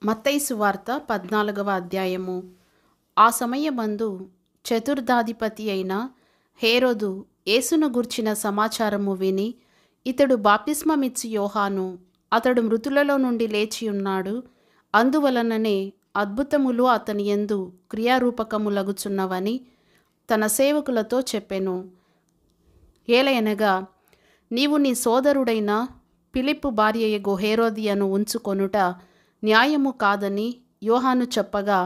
మత్తయి సువార్త 14వ అధ్యాయము. ఆ సమయమందు చతుర్థాధిపతి అయిన హేరోదు యేసును గూర్చిన సమాచారము విని, ఇతడు బాప్తిస్మమిచ్చు యోహాను, అతడు మృతులలో నుండి లేచియున్నాడు, అందువలననే అద్భుతములు అతని యందు క్రియారూపకములగుచున్నవని తన సేవకులతో చెప్పెను. ఏలయనగా, నీవు నీ సోదరుడైన ఫిలిప్పు భార్యయగు హేరోదియను ఉంచుకొనుట న్యాయము కాదని యోహాను చెప్పగా,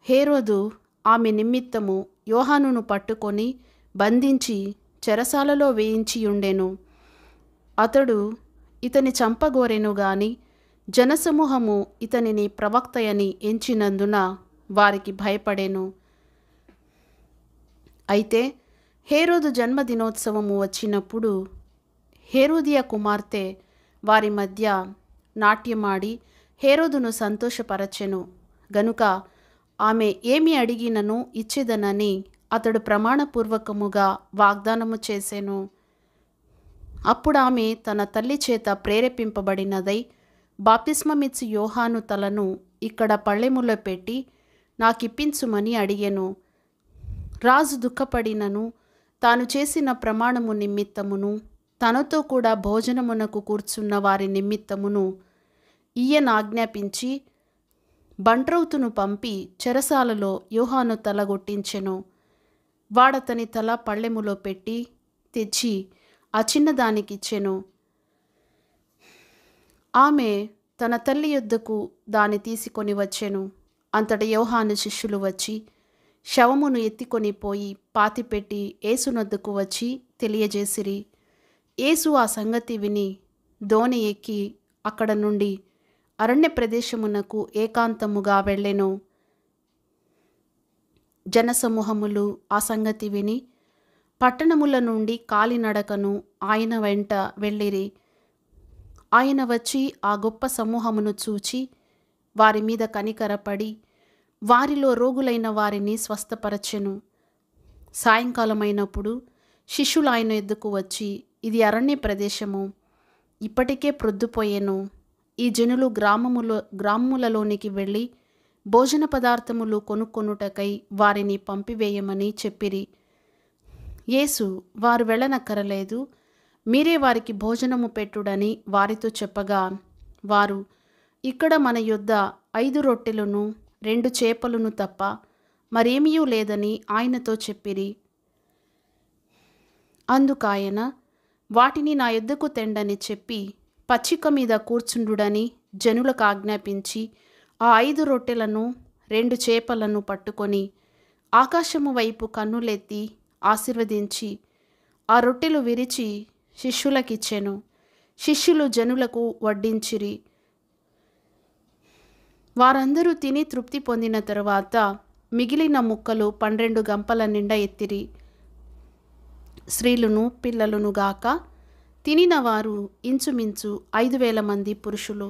హేరోదు ఆమె నిమిత్తము యోహానును పట్టుకొని బంధించి చెరసాలలో వేయించియుండెను. అతడు ఇతని చంపగోరెను గాని జనసమూహము ఇతనిని ప్రవక్తయని ఎంచినందున వారికి భయపడెను. అయితే హేరోదు జన్మదినోత్సవము వచ్చినప్పుడు హేరోదియ కుమార్తె వారి మధ్య నాట్యమాడి హేరోదును సంతోషపరచెను గనుక ఆమె ఏమి అడిగినను ఇచ్చేదనని అతడు ప్రమాణపూర్వకముగా వాగ్దానము చేసెను. అప్పుడు ఆమె తన తల్లి చేత ప్రేరేపింపబడినదై బాప్తిస్మమిచ్చు యోహాను తలను ఇక్కడ పళ్ళెములో పెట్టి నాకిప్పించుమని అడిగెను. రాజు దుఃఖపడినను తాను చేసిన ప్రమాణము నిమిత్తమును తనతో కూడా భోజనమునకు కూర్చున్న వారి నిమిత్తమును ఈయన ఆజ్ఞాపించి బంట్రౌతును పంపి చెరసాలలో యోహాను తల గొట్టించెను. వాడతని తల పళ్ళెములో పెట్టి తెచ్చి ఆ చిన్నదానికిచ్చెను. ఆమె తన తల్లి యొద్దకు దాని తీసుకొని వచ్చెను. అంతట యోహాను శిష్యులు వచ్చి శవమును ఎత్తికొని పోయి పాతిపెట్టి యేసునొద్దకు వచ్చి తెలియజేసిరి. యేసు ఆ సంగతి విని దోణి ఎక్కి అక్కడ నుండి అరణ్య ప్రదేశమునకు ఏకాంతముగా వెళ్ళెను. జనసమూహములు ఆ సంగతి విని పట్టణముల నుండి కాలినడకను ఆయన వెంట వెళ్ళిరి. ఆయన వచ్చి ఆ గొప్ప సమూహమును చూచి వారి మీద కనికరపడి వారిలో రోగులైన వారిని స్వస్థపరచెను. సాయంకాలమైనప్పుడు శిష్యులు ఆయన ఎద్దుకు వచ్చి, ఇది అరణ్య ప్రదేశము, ఇప్పటికే ప్రొద్దుపోయెను. ఈ జనులు గ్రామములలోనికి వెళ్ళి భోజన పదార్థములు కొనుక్కొనుటకై వారిని పంపివేయమని చెప్పిరి. యేసు, వారు వెళ్ళనక్కరలేదు, మీరే వారికి భోజనము పెట్టుడని వారితో చెప్పగా, వారు, ఇక్కడ మన యొద్ద 5 రొట్టెలను 2 చేపలను తప్ప మరేమీ లేదని ఆయనతో చెప్పిరి. అందుకాయన, వాటిని నా యొద్దకు తెండని చెప్పి పచ్చిక మీద కూర్చుండుడని జనులకు ఆజ్ఞాపించి ఆ 5 రొట్టెలను 2 చేపలను పట్టుకొని ఆకాశము వైపు కన్నులెత్తి ఆశీర్వదించి ఆ రొట్టెలు విరిచి శిష్యులకిచ్చెను. శిష్యులు జనులకు వడ్డించిరి. వారందరూ తిని తృప్తి పొందిన తరువాత మిగిలిన ముక్కలు 12 గంపల నిండా ఎత్తిరి. స్త్రీలును పిల్లలును గాక తినిన వారు ఇంచుమించు 5,000 మంది పురుషులు.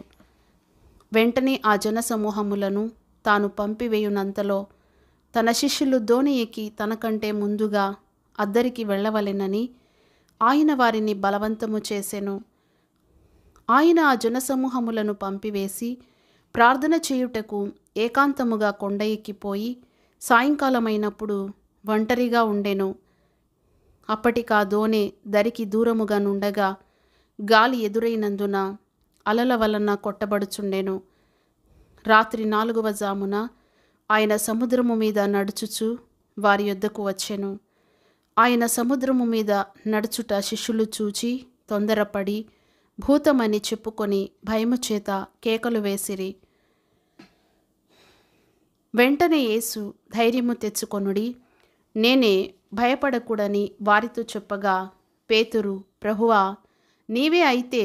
వెంటనే ఆ జనసమూహములను తాను పంపివేయునంతలో తన శిష్యులు దోణి ఎక్కి తనకంటే ముందుగా అద్దరికి వెళ్ళవలెనని ఆయన వారిని బలవంతము చేసెను. ఆయన ఆ జనసమూహములను పంపివేసి ప్రార్థన చేయుటకు ఏకాంతముగా కొండ ఎక్కిపోయి సాయంకాలమైనప్పుడు ఒంటరిగా ఉండెను. అప్పటికా దోణి దరికి దూరముగా నుండగా గాలి ఎదురైనందున అలల వలన కొట్టబడుచుండెను. రాత్రి 4వ జామున ఆయన సముద్రము మీద నడుచుచు వారి యొద్దకు వచ్చెను. ఆయన సముద్రము మీద నడుచుట శిష్యులు చూచి తొందరపడి భూతమని చెప్పుకొని భయము చేత కేకలు వేసిరి. వెంటనే యేసు, ధైర్యము తెచ్చుకొనుడి, నేనే, భయపడకూడని వారితో చెప్పగా, పేతురు, ప్రభువా, నీవే అయితే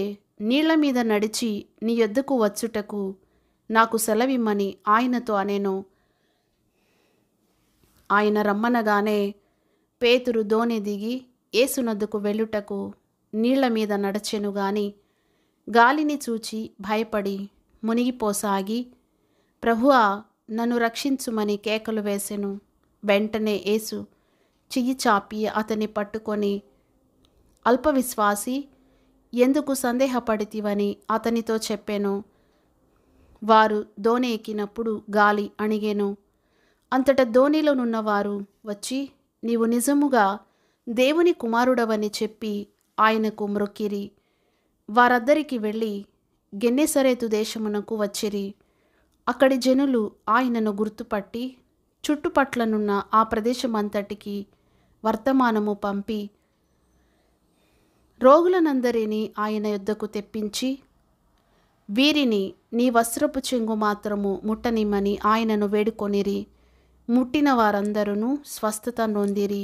నీళ్ల మీద నడిచి నీ యొద్దకు వచ్చుటకు నాకు సెలవిమ్మని ఆయనతో అనెను. ఆయన రమ్మనగానే పేతురు దోణి దిగి యేసునొద్దకు వెళ్ళుటకు నీళ్ల మీద నడచెను గాని గాలిని చూచి భయపడి మునిగిపోసాగి, ప్రభువా, నన్ను రక్షించుమని కేకలు వేసెను. వెంటనే యేసు చెయ్యి చాపి అతన్ని పట్టుకొని, అల్పవిశ్వాసి, ఎందుకు సందేహపడితివని అతనితో చెప్పెను. వారు దోణి ఎక్కినప్పుడు గాలి అణిగెను. అంతట దోణిలోనున్నవారు వచ్చి, నీవు నిజముగా దేవుని కుమారుడవని చెప్పి ఆయనకు మ్రొక్కిరి. వారద్దరికి వెళ్ళి గెన్నెసరేతు దేశమునకు వచ్చిరి. అక్కడి జనులు ఆయనను గుర్తుపట్టి చుట్టుపట్లనున్న ఆ ప్రదేశమంతటికి వర్తమానము పంపి రోగులనందరినీ ఆయన యొద్దకు తెప్పించి, వీరిని నీ వస్త్రపు చెంగు మాత్రము ముట్టనిమ్మని ఆయనను వేడుకొనిరి. ముట్టిన వారందరూ స్వస్థత నొందిరి.